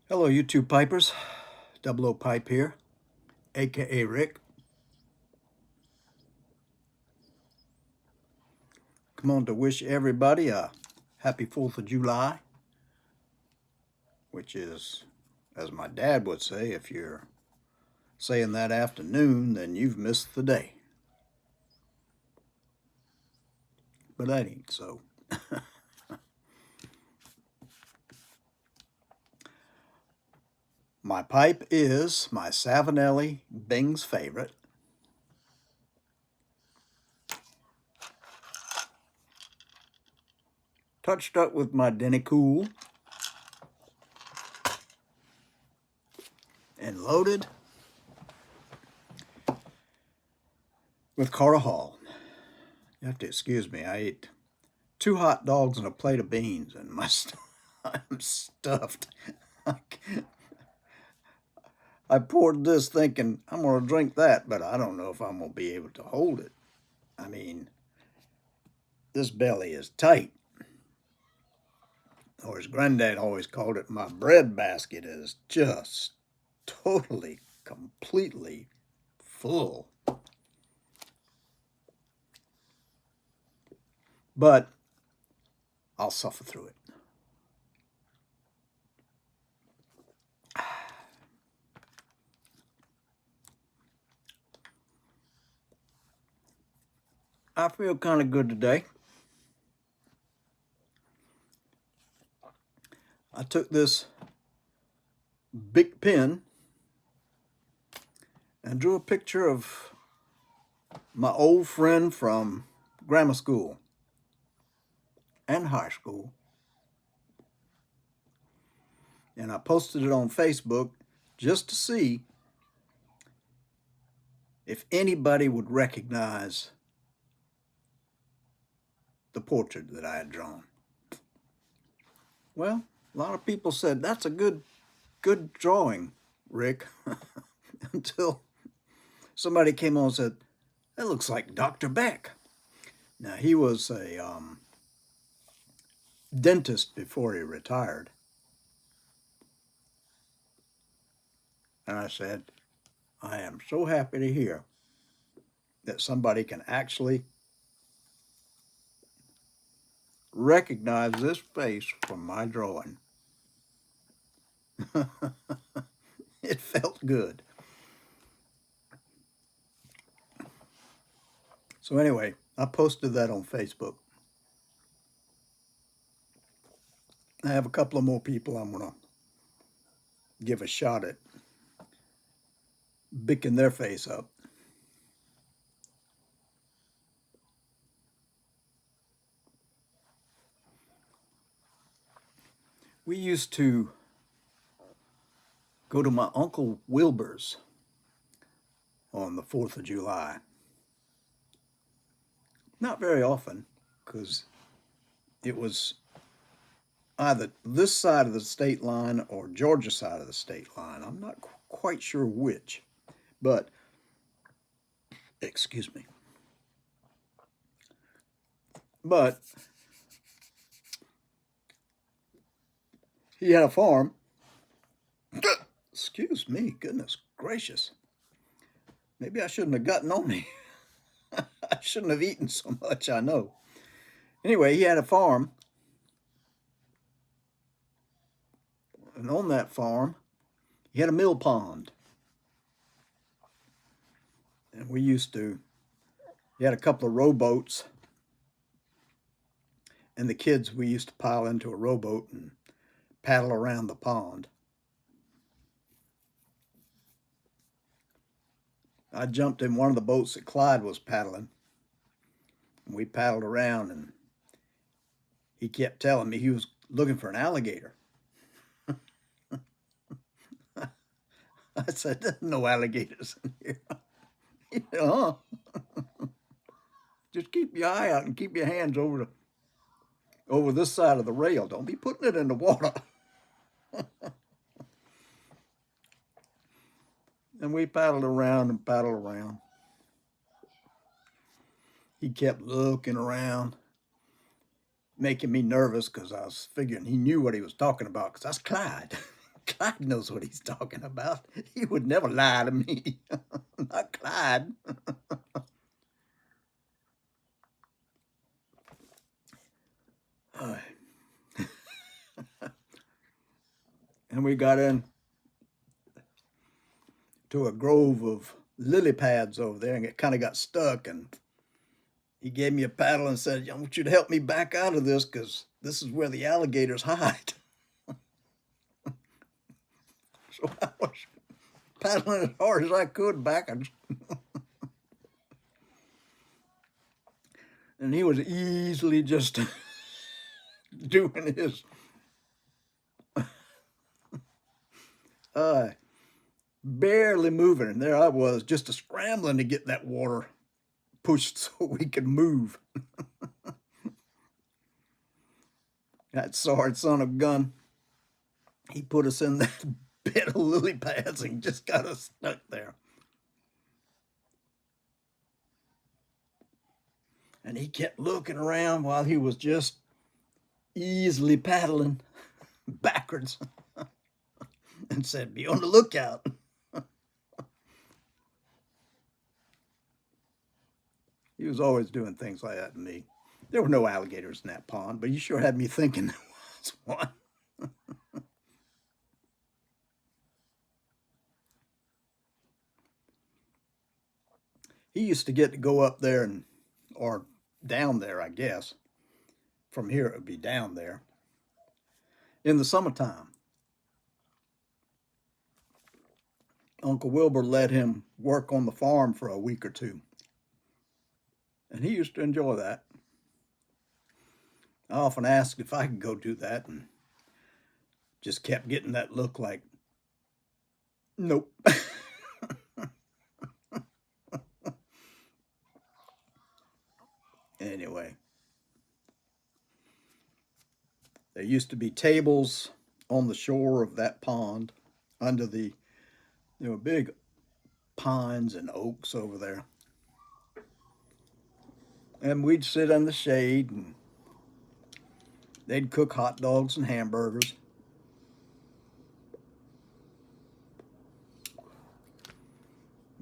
Hello, YouTube Pipers. Double O Pipe here, aka Rick. Come on to wish everybody a happy 4th of July, which is, as my dad would say, if you're saying that afternoon, then you've missed the day. But that ain't so. My pipe is my Savinelli Bing's favorite. Touched up with my Denny Cool. And loaded with Carter Hall. You have to excuse me, I ate 2 hot dogs and a plate of beans, and I'm stuffed. I poured this thinking I'm going to drink that, but I don't know if I'm going to be able to hold it. I mean, this belly is tight. Or as Granddad always called it, my bread basket is just totally, completely full. But I'll suffer through it. I feel kind of good today. I took this big pen and drew a picture of my old friend from grammar school and high school. And I posted it on Facebook just to see if anybody would recognize the portrait that I had drawn. Well, a lot of people said, that's a good drawing, Rick, until somebody came on and said, that looks like Dr. Beck. Now, he was a dentist before he retired. And I said, I am so happy to hear that somebody can actually recognize this face from my drawing. It felt good. So anyway, I posted that on Facebook. I have a couple of more people I'm going to give a shot at bicking their face up. We used to go to my Uncle Wilbur's on the 4th of July. Not very often, because it was either this side of the state line or Georgia side of the state line. I'm not quite sure which, but, excuse me. But he had a farm. Excuse me, goodness gracious. Maybe I shouldn't have gotten on me. I shouldn't have eaten so much, I know. Anyway, he had a farm. And on that farm, he had a mill pond. And he had a couple of rowboats. And the kids, we used to pile into a rowboat and paddle around the pond. I jumped in one of the boats that Clyde was paddling. And we paddled around, and he kept telling me he was looking for an alligator. I said, there's no alligators in here. He said, huh? Just keep your eye out and keep your hands over this side of the rail. Don't be putting it in the water. And we paddled around and paddled around. He kept looking around, making me nervous because I was figuring he knew what he was talking about, because that's Clyde. Clyde knows what he's talking about. He would never lie to me. Not Clyde. And we got in to a grove of lily pads over there, and it kind of got stuck, and he gave me a paddle and said, I want you to help me back out of this because this is where the alligators hide. So I was paddling as hard as I could backwards. And he was easily just doing his barely moving. And there I was, just scrambling to get that water pushed so we could move. That sorry son of a gun, he put us in that bed of lily pads and just got us stuck there. And he kept looking around while he was just easily paddling backwards and said, be on the lookout. He was always doing things like that to me. There were no alligators in that pond, but you sure had me thinking there was one. He used to get to go up there and, or down there, I guess. From here, it would be down there. In the summertime, Uncle Wilbur let him work on the farm for a week or two. And he used to enjoy that. I often asked if I could go do that and just kept getting that look like, nope. Anyway, there used to be tables on the shore of that pond under there were big pines and oaks over there. And we'd sit in the shade and they'd cook hot dogs and hamburgers.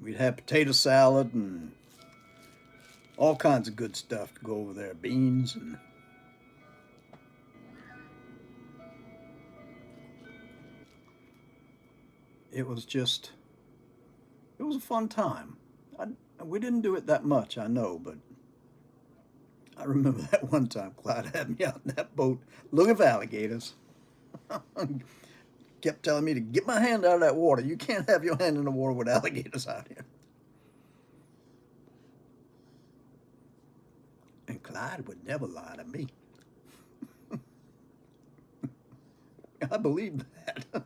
We'd have potato salad and all kinds of good stuff to go over there, beans and it was a fun time. We didn't do it that much, I know, but I remember that one time Clyde had me out in that boat looking for alligators. Kept telling me to get my hand out of that water. You can't have your hand in the water with alligators out here. And Clyde would never lie to me. I believe that.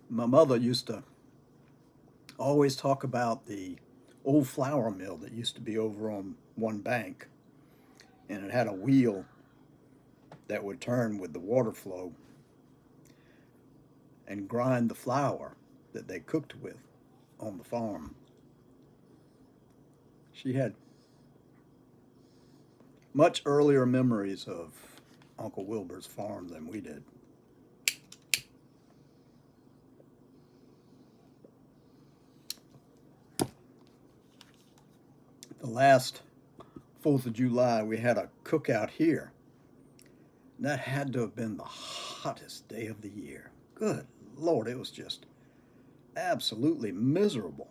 My mother used to always talk about the old flour mill that used to be over on one bank. And it had a wheel that would turn with the water flow and grind the flour that they cooked with on the farm. She had much earlier memories of Uncle Wilbur's farm than we did. The last 4th of July, we had a cookout here. That had to have been the hottest day of the year. Good Lord, it was just absolutely miserable.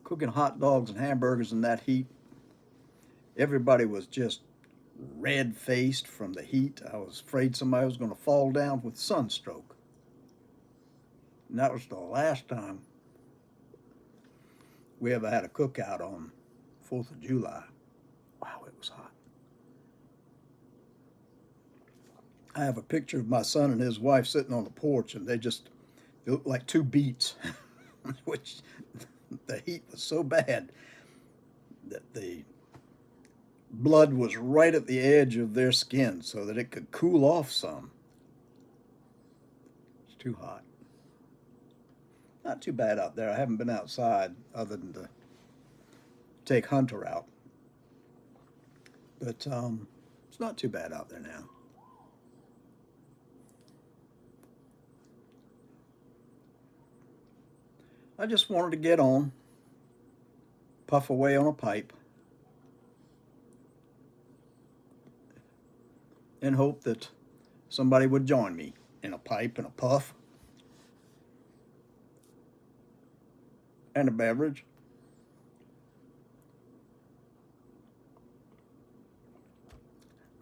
Cooking hot dogs and hamburgers in that heat. Everybody was just red-faced from the heat. I was afraid somebody was going to fall down with sunstroke. And that was the last time we ever had a cookout on 4th of July. Wow, it was hot. I have a picture of my son and his wife sitting on the porch, and they looked like two beets, which the heat was so bad that the blood was right at the edge of their skin so that it could cool off some. It's too hot. Not too bad out there. I haven't been outside other than to take Hunter out. But it's not too bad out there now. I just wanted to get on, puff away on a pipe, and hope that somebody would join me in a pipe and a puff and a beverage.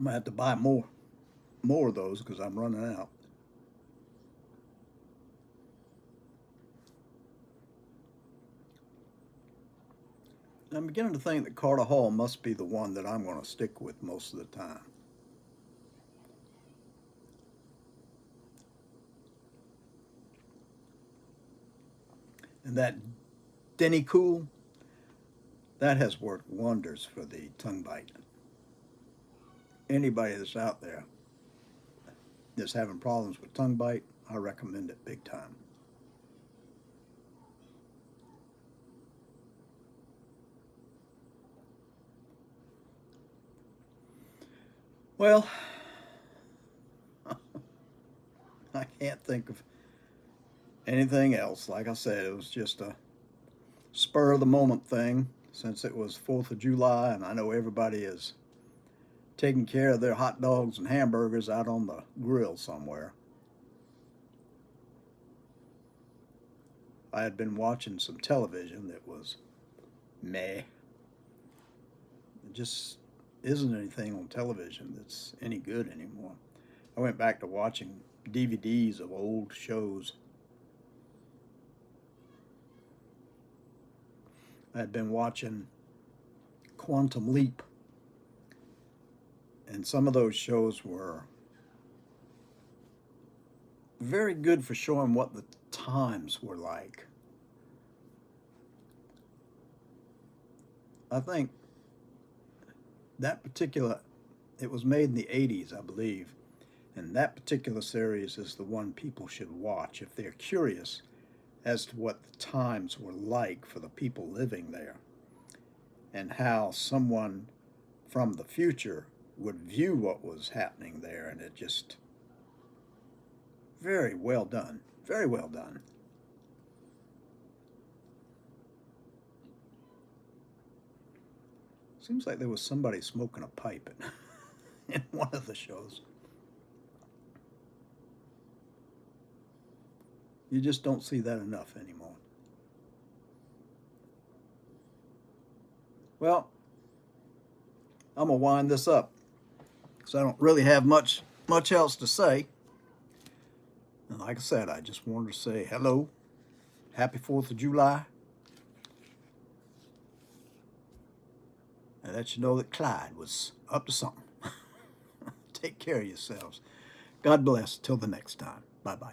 I'm gonna have to buy more of those because I'm running out. I'm beginning to think that Carter Hall must be the one that I'm going to stick with most of the time. And that Denny Cool, that has worked wonders for the tongue bite. Anybody that's out there that's having problems with tongue bite, I recommend it big time. Well, I can't think of anything else. Like I said, it was just a spur of the moment thing since it was 4th of July, and I know everybody is taking care of their hot dogs and hamburgers out on the grill somewhere. I had been watching some television that was meh. It just isn't anything on television that's any good anymore. I went back to watching DVDs of old shows. I had been watching Quantum Leap, and some of those shows were very good for showing what the times were like. I think that particular, it was made in the 80s, I believe, and that particular series is the one people should watch if they're curious as to what the times were like for the people living there and how someone from the future would view what was happening there. And it just, very well done, very well done. Seems like there was somebody smoking a pipe in one of the shows. You just don't see that enough anymore. Well, I'm gonna wind this up because I don't really have much else to say. And like I said, I just wanted to say hello, happy 4th of July, and let you know that Clyde was up to something. Take care of yourselves. God bless. Till the next time. Bye-bye.